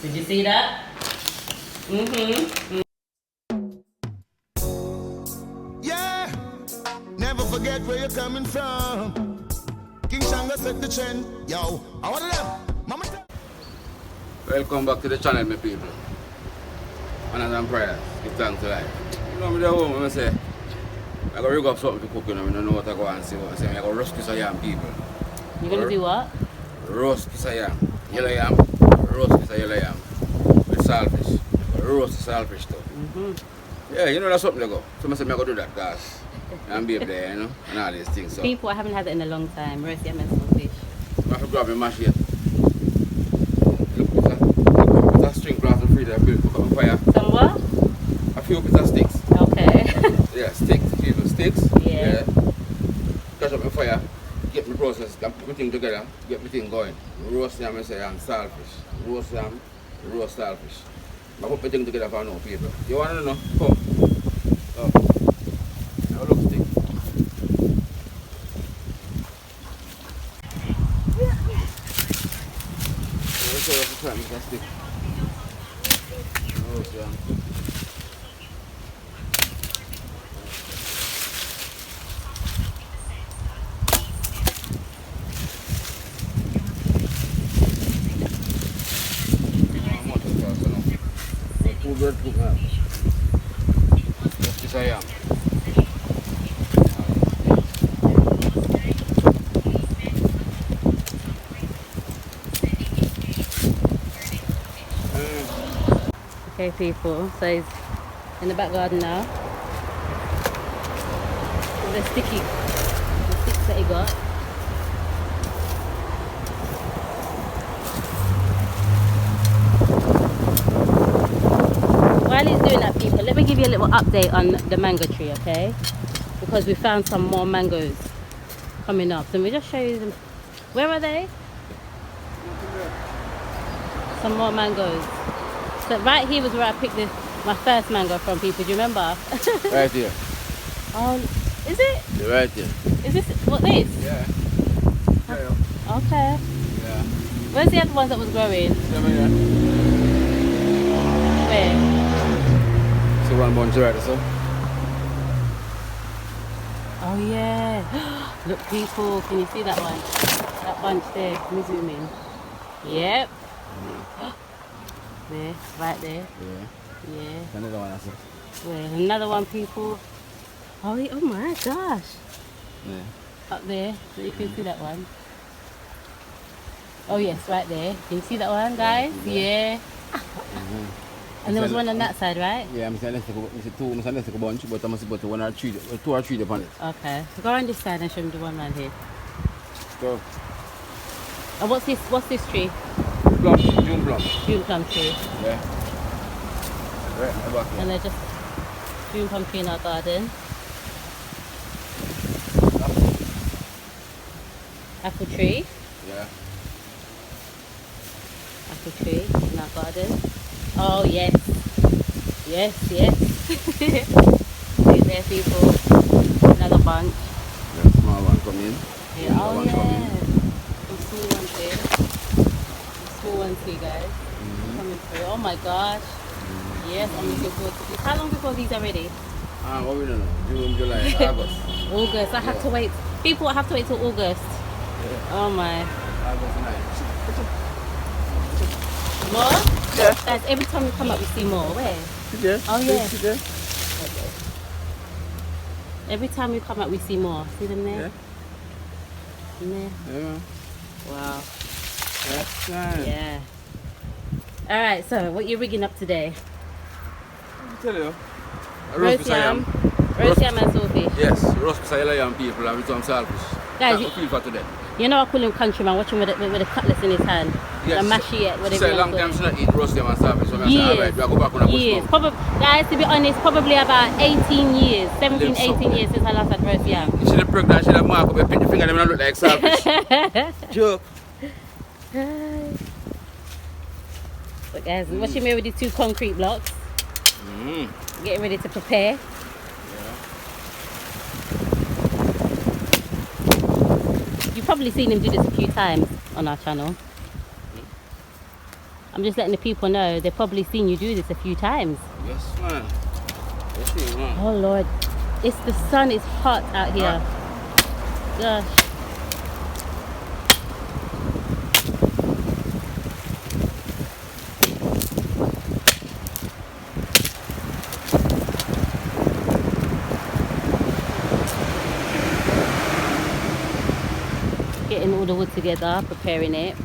Did you see that? Yeah, never forget where you're coming from. King Shanga set the trend. Yo, I want them. Mama. Welcome back to the channel, my people. Honors and prayers. Give thanks to life. You know me there home, I say, I gotta rig up something to cook, you know, I don't know what I go and see. I say, I gotta roast piece of yam, people. You're gonna do what? Roast piece of yam. Yellow yam. Roast piece of yellow yam. With saltfish. Roast the saltfish too. Yeah, you know that's something to go. So I say, I gotta do that, guys. And be up there, you know, and all these things. So. People, I haven't had it in a long time. Roast yam and saltfish. I have to grab my mash here. Look, it's a string glass of freezer I built for a fire. Some what? A few bits of sticks. Okay. Yeah, sticks, people, sticks. Yeah. Catch up my fire, get my process, put my thing together, get my thing going. Roast yam, I say, and saltfish. Roast yam, roast saltfish. I put my thing together for no people. You want to know? Come. Oh. Now look, stick. Stick. Roast yam. Good cook now. Yes, I am. Okay, people. So he's in the back garden now. All the sticks that he got. While he's doing that, people, let me give you a little update on the mango tree, okay? Because we found some more mangoes coming up. So let me just show you them. Where are they? Some more mangoes. So right here was where I picked my first mango from, people. Do you remember? Right here. Oh, is it? You're right here. Is this what this? Yeah. Okay. Yeah. Where's the other ones that was growing? Yeah. Where? So one bunch right, so. Oh yeah. Look, people, can you see that one? That bunch there. Can you zoom in? Yep. There, right there. Yeah. Yeah. Another one, I said. Where? Another one, people. Oh, oh my gosh. Yeah. Up there, so you can see that one. Oh yes, right there. Can you see that one, guys? Yeah. And there was one on that side, right? Yeah, I'm saying let's take a bunch, but I must put one or three, two or three upon it. Okay. So go on this side and show me the one right here. Go. And what's this tree? Plum, June plum. June plum tree. Yeah. Right, in the back here. And they're just June plum tree in our garden. Apple tree. Yeah. Apple tree in our garden. Oh yes. Yes. See there, people. Another bunch. Yeah, small one come in. Yeah. Oh one yeah. come in. Some small ones here. Some small ones here, guys. Coming through. Oh my gosh. Yes, I'm looking forward to this. How long before these are ready? What we don't know. June, July, August. August. I have to wait. People have to wait till August. Yeah. Oh my. August 9. More? Yeah. Guys, every time we come up, we see more. Where? Yeah. Oh yeah. Yeah. Every time we come up, we see more. See them there? Yeah. In there? Yeah. Wow. That's nice. Yeah. All right. So, what you rigging up today? I tell you. Roast yam. Roast yam and saltfish. Yes, roast yellow yam, people, and with some saltfish. Guys, That's what feel for today. You know I call him countryman, watch him with the cutlass in his hand. Yes. The mashy, whatever Say you long want time to she call it. not eat roast yam and saltfish, so I say, alright, we go back on a bush Years. now. Probably, guys, to be honest, probably about 18 years, 17, Them 18 something. years since I last had roast yam. If she's pregnant, she'll have mark up her pinky finger, them not look like saltfish. Joke. But guys, watching me with these two concrete blocks. Getting ready to prepare. You've probably seen him do this a few times on our channel. I'm just letting the people know. They've probably seen you do this a few times. Yes, man. Yes, man. Oh Lord, it's the sun is hot out here. Gosh. Getting all the wood together, preparing it.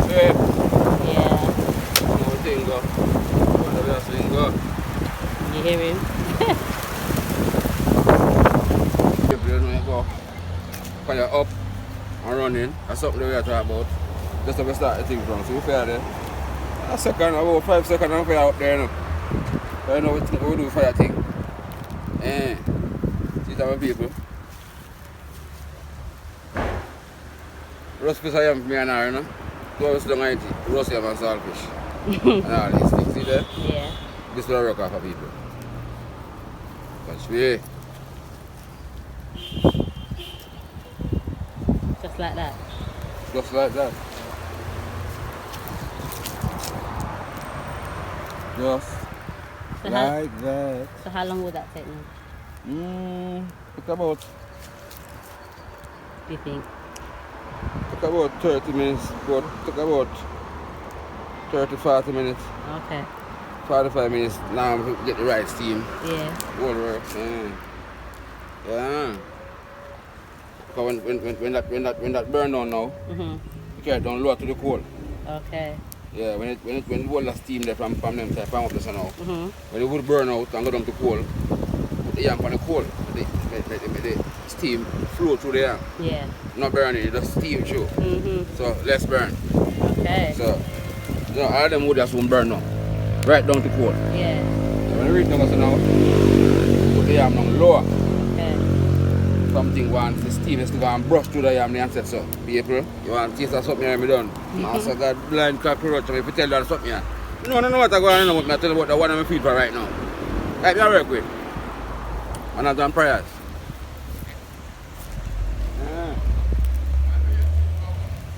Yeah. Yeah. You hear him? Fire up and running. That's something we are talking about. Just how we start the thing from. So we fire there. A second, about 5 seconds and fire up there now. So you know what we do fire thing. Eh. See that people. Roast fish I am for me and her, you know. 2 hours long I eat it. Roast yam and saltfish. And all these things. See there? Yeah. This will work out for people. Watch me. Just like that. Just like that. Just So like that. So how long would that take now? Took about Do you think? 30 minutes, but took about 30-40 minutes, Okay. 45 minutes. Now we get the right steam. Yeah. All work. Yeah. Because when that burn down now, Mhm. you carry it down lower to the coal. Okay. Yeah, when the whole of steam there from them side, from up the sun now. Mhm. When the wood burn out and go down to coal, put the yam on the coal, the steam flow through the yam. Yeah. Not burning, it just steam through. Mhm. So less burn. Okay. So you know, all them wood just won't burn now. Right down to coal. Yeah. So when you reach down so now, put the yam down lower. Okay. Something want the steam is to go and brush through the yam and said so. People, you want to taste of something here done. I said that blind cockroach, if you tell you something here. No, I don't know what I'm going on with me. I tell you about the one I'm feed for right now. Right, me I work with. And I've done prayers. Yeah.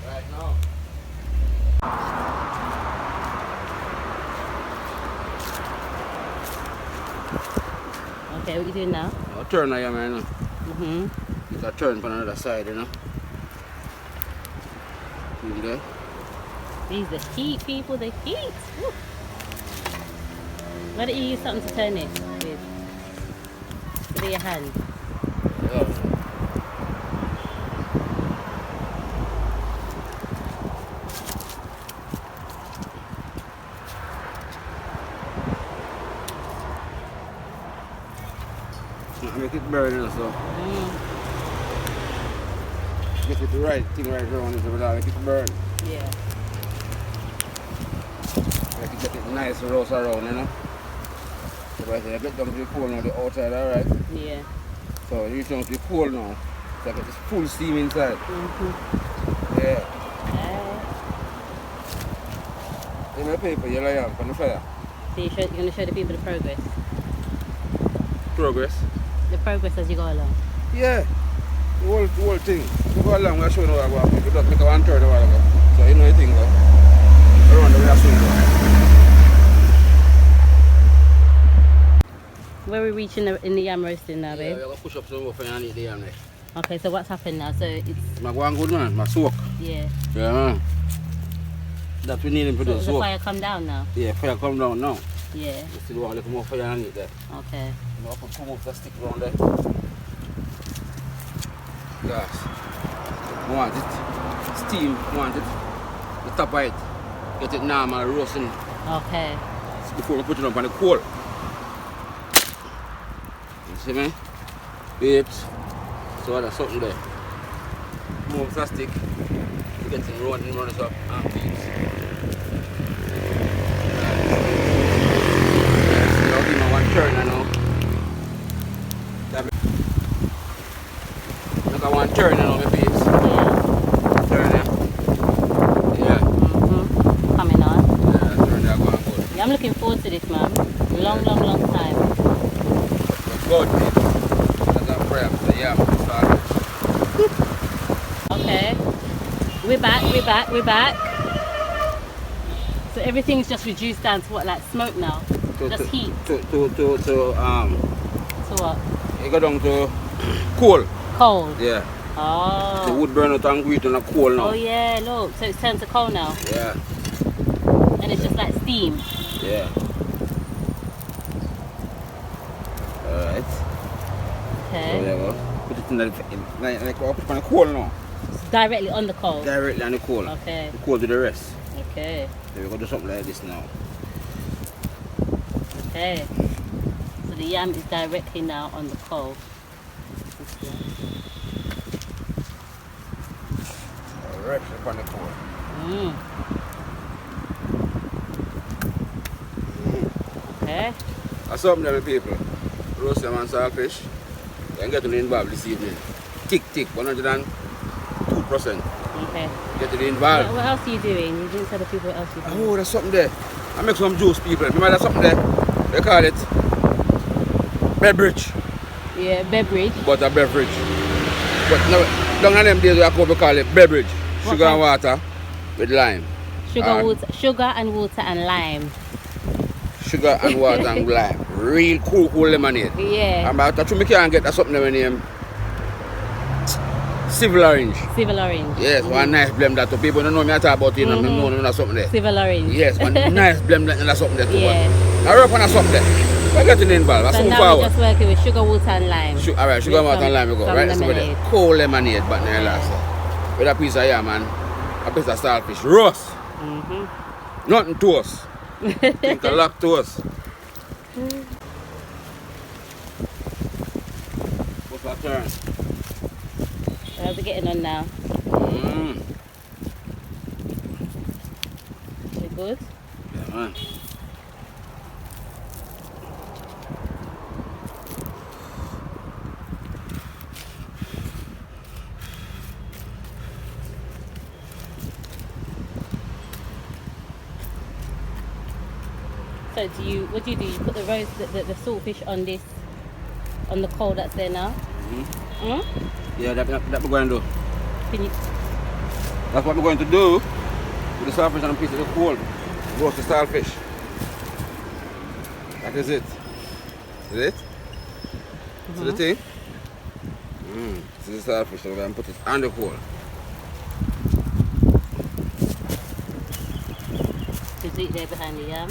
Right now. Okay, what you doing now? I'll turn the yam here now. Mhm. It's a turn from another side, you know. See there? These the heat, people. The heat. Woo. Why don't you use something to turn it with? With your hand. Yeah. Make it burn so. Get it the right thing right around it so that make it burn. Yeah. Make it get it nice roast around, you know. So I say I get down to the coal now, the outside alright. Yeah. So you reach down to the coal now. So I get this full steam inside. Mhm. Yeah. Uh, In my paper, yellow yam from the fire. so you're gonna show the people the progress. Progress. The progress as you go along. Yeah. The whole thing. We go along, we're showing how I go up. We just make a 1/3 a while ago. So you know the thing go. Around the way I swing go. Where are we reaching in the yam roasting now, Yeah, babe? we're going to push up some more for you and eat the yam there. Okay, so what's happened now? So it's My go on good man, my soak. yeah. Yeah man. That we need him for So the the soak. fire come down now. Yeah, fire come down now. Yeah. You still want a little more fire and eat there. Okay. You know, come off the stick around there. Gas. Want it. Steam, want it. The top of it. Get it normal roasting Okay. before we put it up on the coal. You see me? Babes. So that's something there. Move the stick. Get it running it up and beats. Now give me 1/3 I know. Look at 1/3 now, my babes. Yeah. Turn there. Yeah. Mhm. Coming on. Yeah, turn there going good. Yeah, I'm looking forward to this, man. Long time. Good. That's a prayer for the yam to start. Okay. We're back. So everything's just reduced down to what, like smoke now? Just heat. To what? it go down to coal. Cold. Yeah. Oh. The wood burn out and greet on a coal now. Oh yeah, look. So it's turned to coal now. Yeah. And it's just like steam. Yeah. Alright. Okay. So there you go. Put it in the like put it on the coal now. It's directly on the coal. Directly on the coal. Okay. The coal to the rest. Okay. So we're gonna do something like this now. Okay. So the yam is directly now on the coal. Alright, up on the coal. Okay. That's something there, people. Roast them and saltfish. You can get to involved this evening. Tick, 102%. Okay. Get to involved. What else are you doing? You didn't tell the people what else you're doing. Oh, there's something there. I make some juice, people. Remember there's something there? They call it beverage. Yeah, beverage. But a beverage. But no, down in them days we call it beverage. Sugar and water with lime. Sugar and water and lime. Sugar and water and lime. Real cool lemonade. Yeah. And I thought we can't get that something there named Civil Orange. Civil orange. Yes, one nice blend that. People don't know me I talk about it, know there's something there. Civil orange. Yes, one nice blend that there's something there too. Yeah. I work on a something there. We're getting involved. So That's now forward. we're just working with sugar, water and lime. Alright, sugar, water and lime we go. Right, so with it. Cold lemonade, but now last. With a piece of yam and a piece of saltfish. Roast. Nothing toast. Think a lot toast. What's that turn? How's it getting on now? Is it good? Yeah, man. So what do? You put the the saltfish on this, on the coal that's there now? Yeah, that we're going to do. Can you? That's what we're going to do with the saltfish and a piece of the coal. Roast the saltfish. That is it. Is it? See the thing? This is the saltfish, so we're going to put it on the coal. Is it there behind the yam?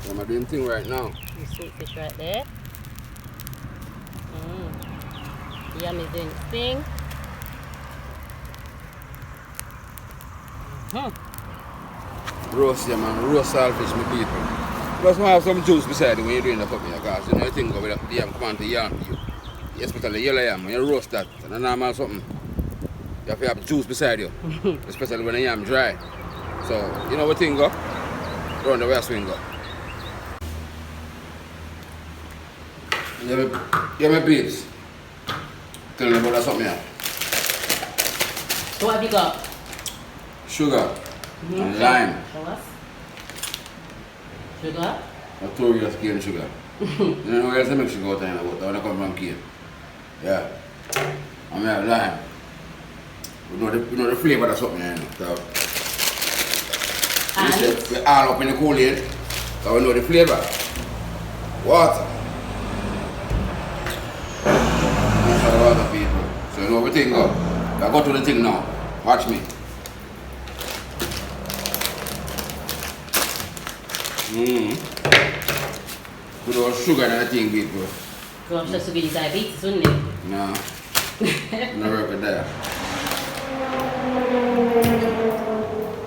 So I'm doing thing right now. The saltfish right there. The yam is doing its thing. Roast yam and roast saltfish, my people. Plus, we have some juice beside it when you're doing the cooking, because you know the thing go with the yam come on to yam. Especially the yellow yam, when you roast that, and a normal something, you have to have juice beside you. Especially when the yam dry. So, you know what thing go? Round the west wing go. Yeah, my babes. Tell me about that something here. So what have you got? Sugar and lime. Show us. Sugar? Notorious cane sugar. You know where else I make sugar out of here? But I come from cane. Yeah. And I have lime. We know the flavour of something here. So, we're all up in the cool aid. So we know the flavour. Water. That's all the water, people. So you know everything go. I go to the thing now. Watch me. Put all sugar in the thing, people. Gosh, that's to give you diabetes, wouldn't it? No. No work with that.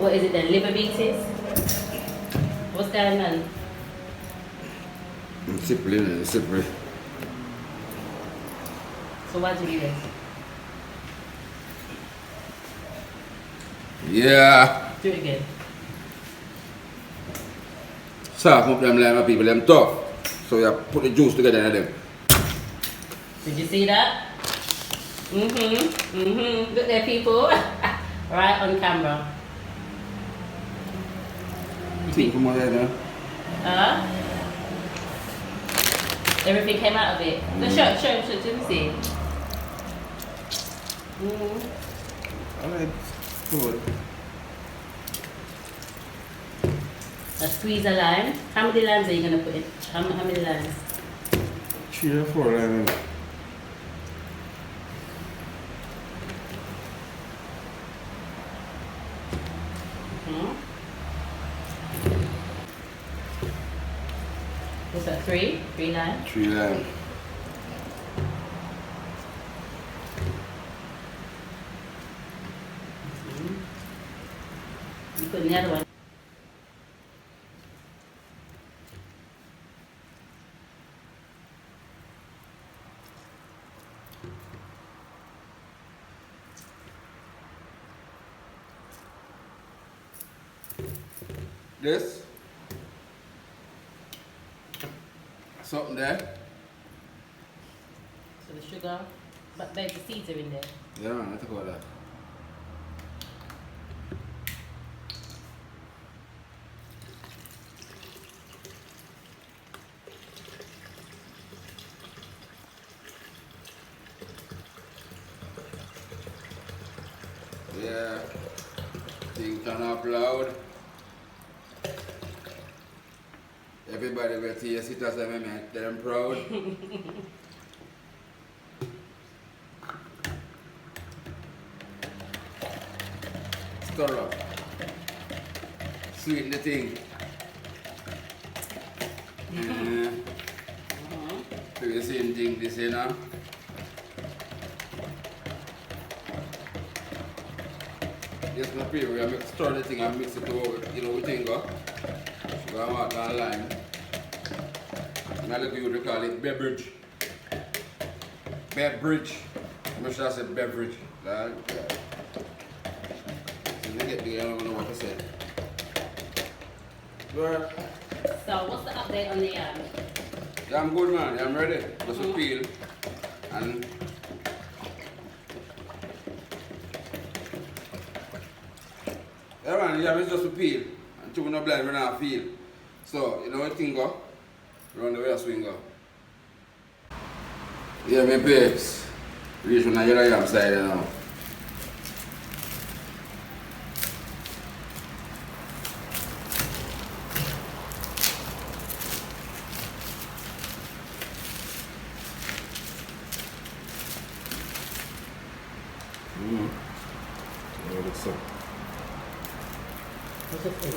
What is it then? Liver beaties? What's going on? It's slippery. So why do you do this? Yeah. Do it again. Soften up them lime people, them tough. So you put the juice together in them. Did you see that? Look there, people. Right on camera. Think from what I know. Everything came out of it. So show, let me see. I like food. A squeeze of lime. How many limes are you gonna put in? How many limes? 3 or 4 lemons. What's that? 3? 3 limes? 3 lemons. You put in the other one. This. Something there. So the sugar, but babe, the seeds are in there. Yeah, man, I think about that. Yeah, thing turn up loud. Everybody will taste it as I make them proud. Stir up. Sweeten the thing. Do the same thing this, you know. Yes, my people, we have to stir the thing and mix it over, you know, with thing, sugar and water and lime. And I look at you to call it beverage. Beverage. I'm sure I said beverage. Like, yeah. So you get the, I don't know what to say. Well, So what's the update on the yam? yeah, I'm good, man. I'm ready. Just to peel. And yeah, man, yeah, it's just to peel. And two no blind, we not feel. So, you know what thing go? Run the way I swing go. Yeah, my babes. Reach on the yellow yam side now. Yeah, it looks up. What's it for?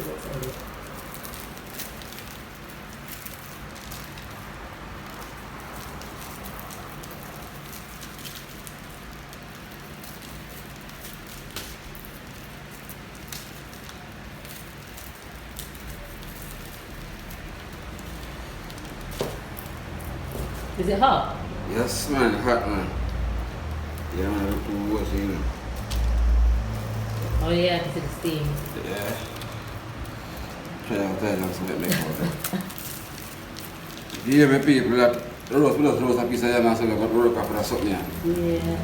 Is it hot? Yes, man, hot, man. Yeah, man, look who was in. Oh yeah, because of the steam. Yeah. Try to tell them something make more. Yeah, my people, that roast, we just roast a piece of yam and so we got to work up for something. Yeah. Yeah.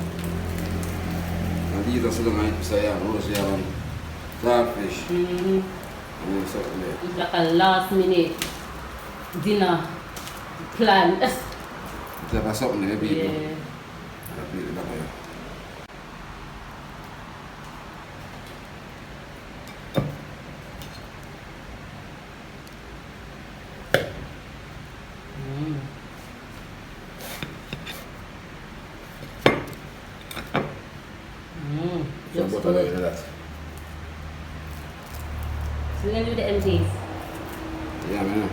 And these are still my piece of yam, roast yam and saltfish. And then something there. It's like a last minute dinner plan. It's like something there, people. Yeah. I'll put it back here. Some Looks butter good. there, that. So we're gonna do the empties. Yeah, man.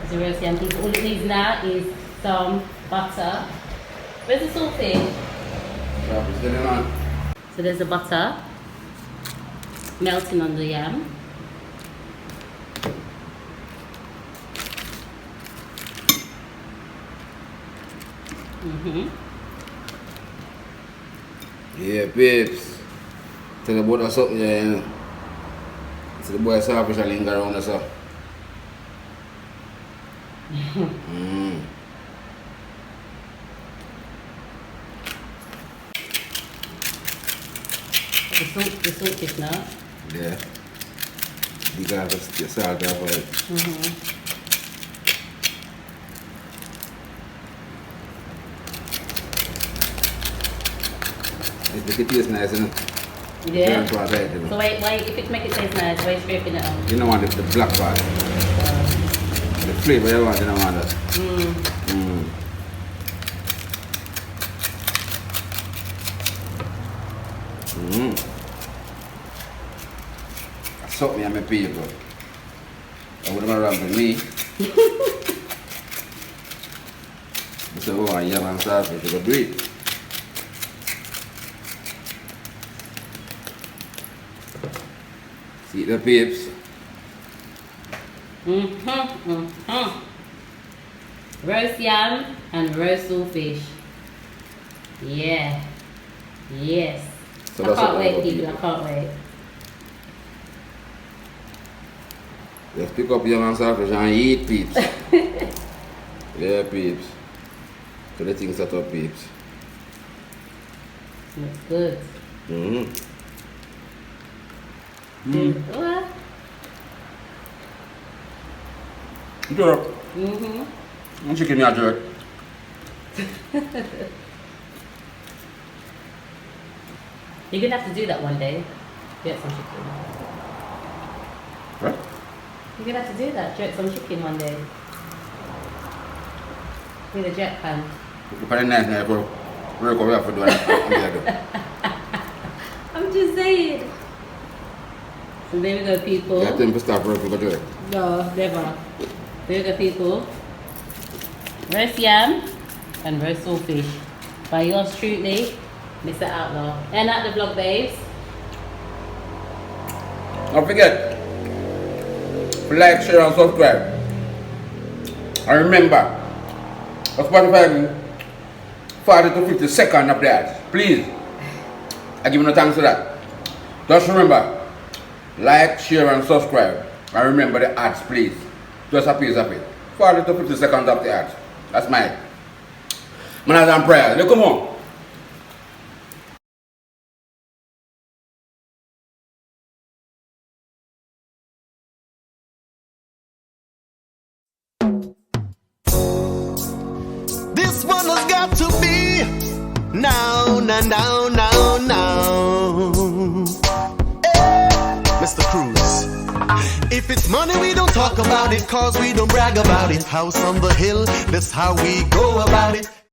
So the roast empties. All it needs now is some butter. Where's the saltfish? Yeah, it's getting on. So there's the butter melting on the yam. Yeah, babes. Tell the boy something there, you know. So the boy Saltfish will linger around us up. The saltfish now. Yeah. You got the salt off it. It make it taste nice, isn't it? Yeah. So why, if it make it taste nice, why are you scraping it out? you don't want the black part. The flavor you want, you don't want that. Suck me and my people. I wouldn't around with me. So, oh, yeah, I'm sorry to go breathe. See the peeps. Roast yam and roast saltfish. Yeah. Yes. So I that's can't what wait, I'm people. gonna I can't wait. Just pick up your saltfish and eat, peeps. Yeah, peeps. So the things set up, peeps. Looks good. What? Jerk. And chicken me a jerk. You're gonna have to do that one day. Get some chicken. Right? You're gonna have to do that. Jerk some chicken one day. With a jet pan. You put it nice now, bro. We're going to have to do it. I'm just saying. So there we go, people. Yeah, then we start working, but do it. No, never. There we go, people. Roast yam and roast saltfish. By yours truly, Mr Outlaw. And at the vlog, babes. Don't forget to like, share, and subscribe. And remember, Spotify 40 to 50 seconds of that. Please. I give you no thanks for that. Just remember, like, share, and subscribe. And remember the ads, please. Just a piece of it. 40 to 50 seconds of the ads. That's mine. Manners and prayers. Look, come on. This one has got to be now. Hey, Mr. Cruz. If it's money, we don't talk about it, cause we don't brag about it. House on the hill, that's how we go about it.